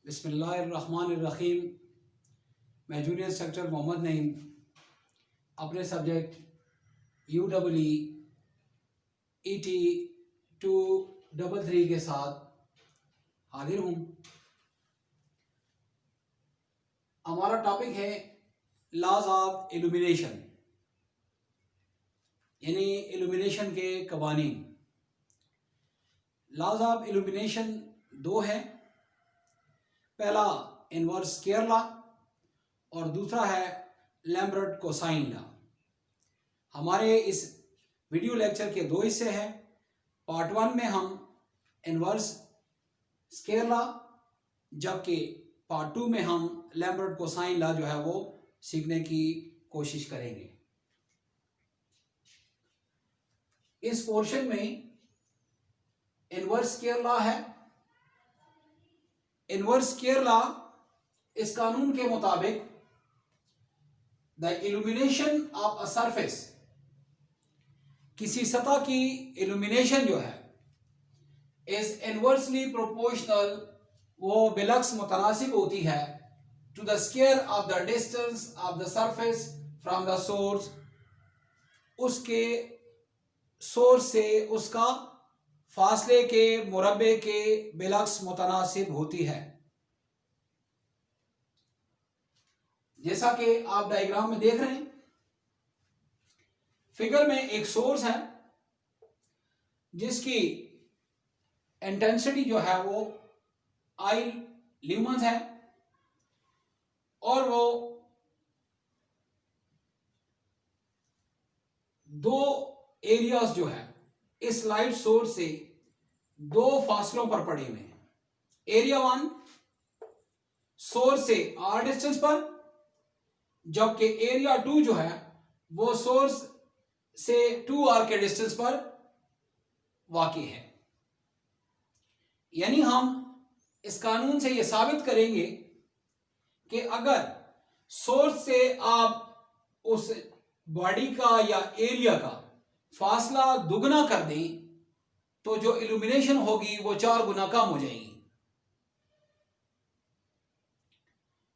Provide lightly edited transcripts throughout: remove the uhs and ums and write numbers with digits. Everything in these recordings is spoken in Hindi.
बिस्मिल्लाहिर्रहमानिर्रहीम। मैं जूनियर इंस्ट्रक्टर मोहम्मद नईम अपने सब्जेक्ट UEE ET233 के साथ हाजिर हूँ। हमारा टॉपिक है लॉज ऑफ इल्यूमिनेशन, यानी इल्यूमिनेशन के कवानीन। लॉज ऑफ इल्यूमिनेशन दो हैं, पहला इनवर्स स्क्वायर लॉ और दूसरा है लैम्बर्ट कोसाइन लॉ। हमारे इस वीडियो लेक्चर के दो हिस्से हैं। पार्ट 1 में हम इनवर्स स्क्वायर लॉ, जबकि पार्ट 2 में हम लैम्बर्ट कोसाइन लॉ जो है वो सीखने की कोशिश करेंगे। इस पोर्शन में इनवर्स स्क्वायर लॉ है। इनवर्स स्क्वायर लॉ, इस कानून के मुताबिक the illumination of a surface, किसी सतह की इल्यूमिनेशन जो है इज इनवर्सली प्रोपोर्शनल, वो बिलक्स मुतनासिब होती है to the square of the distance of the surface from the source, उसके सोर्स से उसका फासले के मुरब्बे के बिलक्स मुतनासिब होती है। जैसा कि आप डायग्राम में देख रहे हैं, फिगर में एक सोर्स है जिसकी इंटेंसिटी जो है वो I ल्यूमेंस है और वो दो एरियाज जो है इस लाइट सोर्स से दो फासलों पर पड़े हुए हैं। एरिया 1 सोर्स से R डिस्टेंस पर, जबकि एरिया 2 जो है वो सोर्स से 2R के डिस्टेंस पर वाक़ई है। यानी हम इस कानून से ये साबित करेंगे कि अगर सोर्स से आप उस बॉडी का या एरिया का फासला दुगना कर दें तो जो इल्यूमिनेशन होगी वो 4 गुना कम हो जाएगी।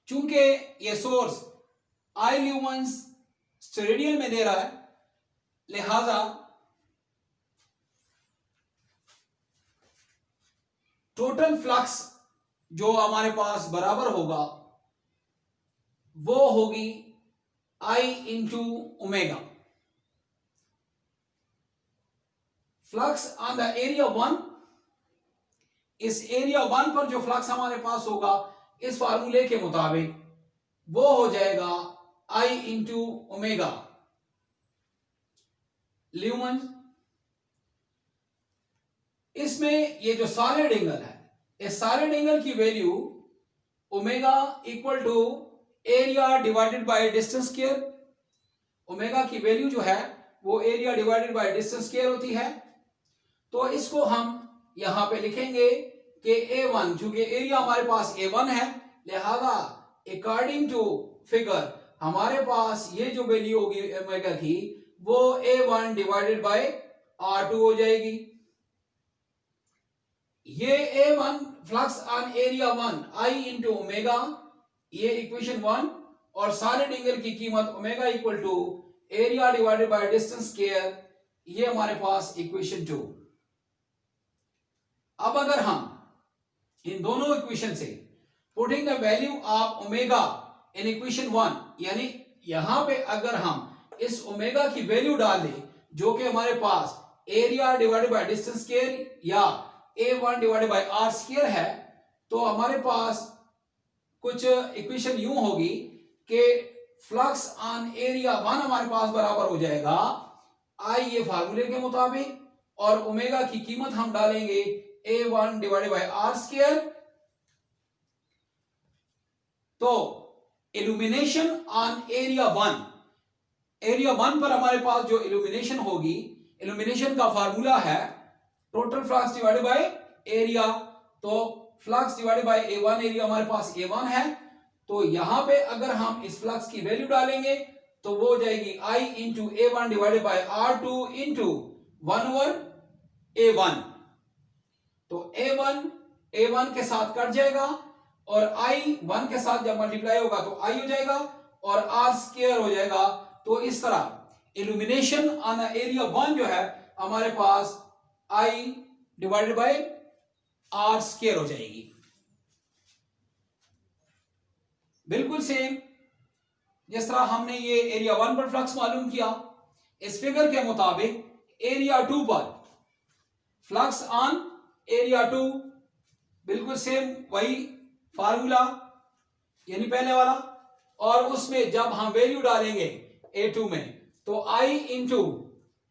चूंकि ये सोर्स I ल्यूमेंस स्टेरेडियन में दे रहा है, लिहाजा टोटल फ्लक्स जो हमारे पास बराबर होगा वो होगी I into omega. Flux on the area 1, इस एरिया 1 पर जो फ्लक्स हमारे पास होगा इस फार्मूले के मुताबिक वो हो जाएगा I इंटू ओमेगा ल्यूमेंस। इसमें ये जो सॉलिड एंगल है, इस सॉलिड एंगल की value omega equal to area divided by distance square. Omega की वैल्यू जो है वो area divided by distance square होती है। तो इसको हम यहां पे लिखेंगे कि A1, चूंकि एरिया हमारे पास A1 है, लिहाजा अकॉर्डिंग टू फिगर हमारे पास ये जो वैल्यू होगी ओमेगा की वो A1 डिवाइडेड बाय R2 हो जाएगी। ये A1 flux on area 1 I into omega, ये इक्वेशन 1, और सॉलिड एंगल की कीमत omega equal to area divided by distance square, ये हमारे पास इक्वेशन 2। अब अगर हम इन दोनों इक्वेशन से putting the value of omega in equation 1, यानी यहां पे अगर हम इस ओमेगा की वैल्यू डाल दें जो कि हमारे पास area divided by distance square या A1 divided by R square है, तो हमारे पास कुछ इक्वेशन यूं होगी कि फ्लक्स ऑन एरिया 1 हमारे पास बराबर हो जाएगा I, ये फार्मूले के मुताबिक, और ओमेगा की कीमत हम डालेंगे A1 divided by R square. तो इल्यूमिनेशन ऑन एरिया 1, एरिया 1 पर हमारे पास जो इल्यूमिनेशन होगी, इल्यूमिनेशन का फार्मूला है total flux divided by area. तो flux divided by A1, area हमारे पास A1 है, तो यहां पे अगर हम इस फ्लक्स की वैल्यू डालेंगे तो वो हो जाएगी I into A1 divided by R2 into 1 over A1। तो A1 के साथ कट जाएगा और आई 1 के साथ जब मल्टीप्लाई होगा तो आई हो जाएगा और आर स्क्वायर हो जाएगा। तो इस तरह इल्यूमिनेशन ऑन एरिया 1 जो है हमारे पास I divided by are square हो जाएगी। बिल्कुल सेम जिस तरह हमने ये एरिया 1 पर फ्लक्स मालूम किया, इस फिगर के मुताबिक एरिया 2 पर फ्लक्स ऑन एरिया 2 बिल्कुल सेम वही फार्मूला यानी पहले वाला, और उसमें जब हम वैल्यू डालेंगे A2 में तो I इंटू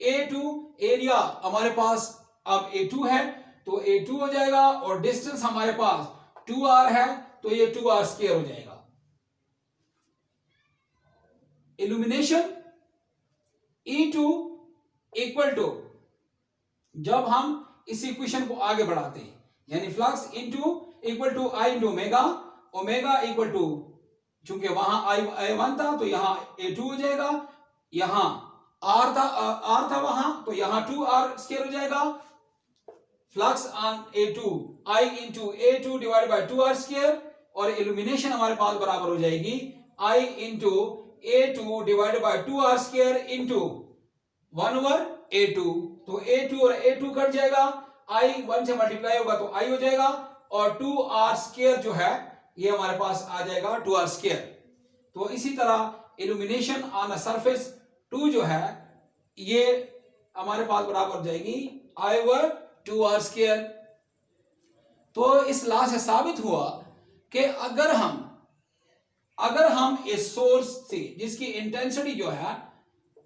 A2 एरिया हमारे पास अब A2 है तो A2 हो जाएगा और डिस्टेंस हमारे पास 2R है तो ये 2R स्क्वायर हो जाएगा। इल्यूमिनेशन E2 इक्वल टू, जब हम इस इक्वेशन को आगे बढ़ाते हैं यानी flux into equal to I into omega, omega equal to, चूंकि वहां आई 1 था तो यहां A2 हो जाएगा, यहां R था वहां तो यहां 2R स्क्वायर हो जाएगा। Flux on A2 I into A2 divide by 2R square, और इल्यूमिनेशन हमारे पास बराबर हो जाएगी I into A2 divide by 2R square into 1 over A2। तो A2 और A2 कट जाएगा, I 1 से मल्टीप्लाई होगा तो I हो जाएगा और 2R स्क्वायर जो है ये हमारे पास आ जाएगा 2R स्क्वायर। तो इसी तरह इल्यूमिनेशन ऑन अ सरफेस 2 जो है ये हमारे पास बराबर हो जाएगी I ओवर 2R स्क्वायर। तो इस लॉ से साबित हुआ कि अगर हम इस सोर्स से जिसकी इंटेंसिटी जो है,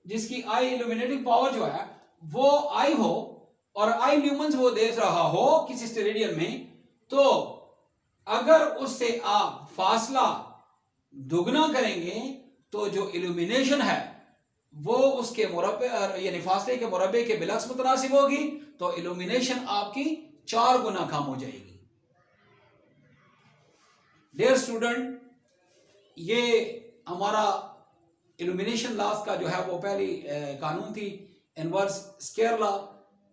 जिसकी आई इल्यूमिनेटिंग पावर जो है वो आई हो और आई ल्यूमेंस वो देख रहा हो किसी स्टेरेडियन में, तो अगर उससे आप फासला दुगना करेंगे तो जो इल्यूमिनेशन है वो उसके मुरब्बे यानी फासले के मुरब्बे के बिलक्स मुतनासिब होगी, तो इल्यूमिनेशन आपकी 4 गुना कम हो जाएगी। डियर स्टूडेंट, ये हमारा इल्यूमिनेशन लॉस का जो है वो पहली कानून थी, इनवर्स स्क्वायर लॉ।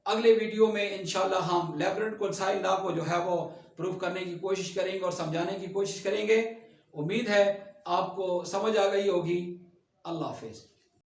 अगले वीडियो में इंशाल्लाह हम लैबरेंट कोसाइन लॉ को जो है वो प्रूव करने की कोशिश करेंगे और समझाने की कोशिश करेंगे। उम्मीद है आपको समझ आ गई होगी। अल्लाह हाफिज।